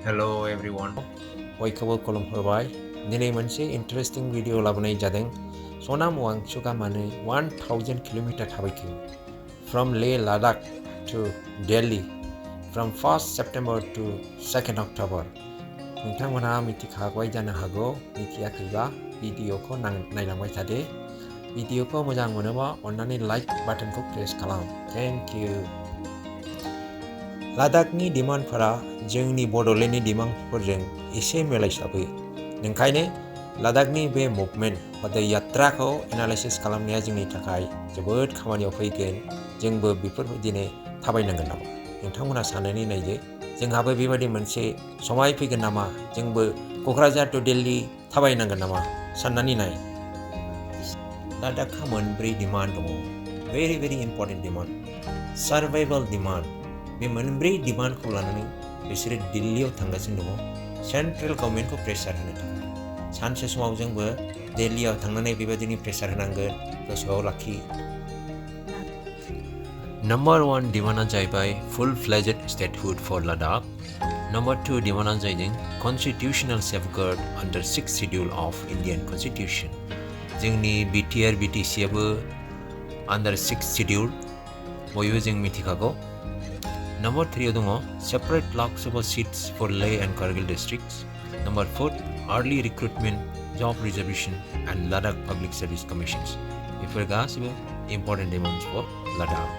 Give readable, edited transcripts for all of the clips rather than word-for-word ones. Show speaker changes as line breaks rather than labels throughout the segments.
Hello everyone.
बयखौबो खुलुमहरबाय दिनै मोनसे इन्टारेस्टिं भिडिअ लाबोनाय जादों सनाम वांगचुकआ मानो 1000 kilometre थाबायखो from Leh Ladakh to Delhi from 1st September to 2nd October नोंथांमोनहा मिथिखाबाय जानो हागौ मिथियाखैबा भिडिअखौ नायलांबाय थादो भिडिअखौ मोजां मोनोबा अन्नानै लाइक बाटनखौ प्रेस खालाम थेंक इउ लादाखनि डिमान्डफोरा जोंनि बड'लेण्डनि डिमान्डफोरजों एसे मिलायसाबो ओंखायनो लादाखनि बे मुभमेन्ट बा यात्राखौ एनालाइसिस खालामनाया जोंनि थाखाय जोबोद खामानियाव फैगोन जोंबो बेफोरबायदिनो थाबायनांगोन नामा नोंथांमोना साननानै नायदो जोंहाबो बेबायदि मोनसे समाय फैगोन नामा जोंबो क'क्राझार टु दिल्ली थाबायनांगोन नामा साननानै नाय लादाखहा मोनब्रै डिमान्ड दङ भेरि इम्पर्टेन्ट डिमान्ड सार्भाइभाल डिमान्ड बे मोनब्रै डिमान्डखौ लानानै बिसोरो दिल्लीयाव थांगासिनो दङ सेन्ट्रेल गभर्नमेन्टखौ प्रेसार होनो थाखाय सानसे समाव जोंबो दिल्लीयाव थांनानै बेबायदिनो प्रेसार होनांगोन गोसोआव लाखि नम्बर 1 डिमान्डआ जाहैबाय फुल फ्लेजेड स्टेटहुड फर लादाख नम्बर 2 डिमान्डआ जाहैदों constitutional safeguard under 6th schedule of Indian constitution जोंनि बिटिआर बिटिसिआबो अंडर 6th शेड्यूल बयबो जों मिथिखागौ Number 3 दङ separate Lok Sabha seats for Leh and Kargil districts. Number 4 early recruitment, job reservation and Ladakh public service commissions. Before गासिबो important demands for Ladakh.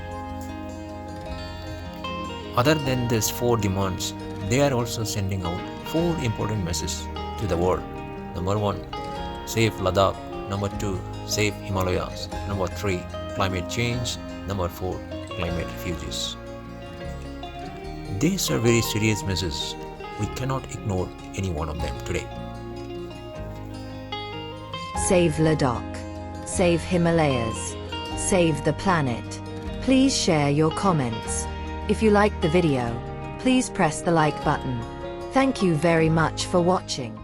Other than these 4 demands, they are also sending out 4 important messages to the world. Number 1, save Ladakh. Number 2, save Himalayas. Number 3, climate change. Number 4, climate refugees. These are very serious messages. We cannot ignore any one of them today.
Save Ladakh. Save Himalayas. Save the planet. Please share your comments. If you liked the video, please press the like button. Thank you very much for watching.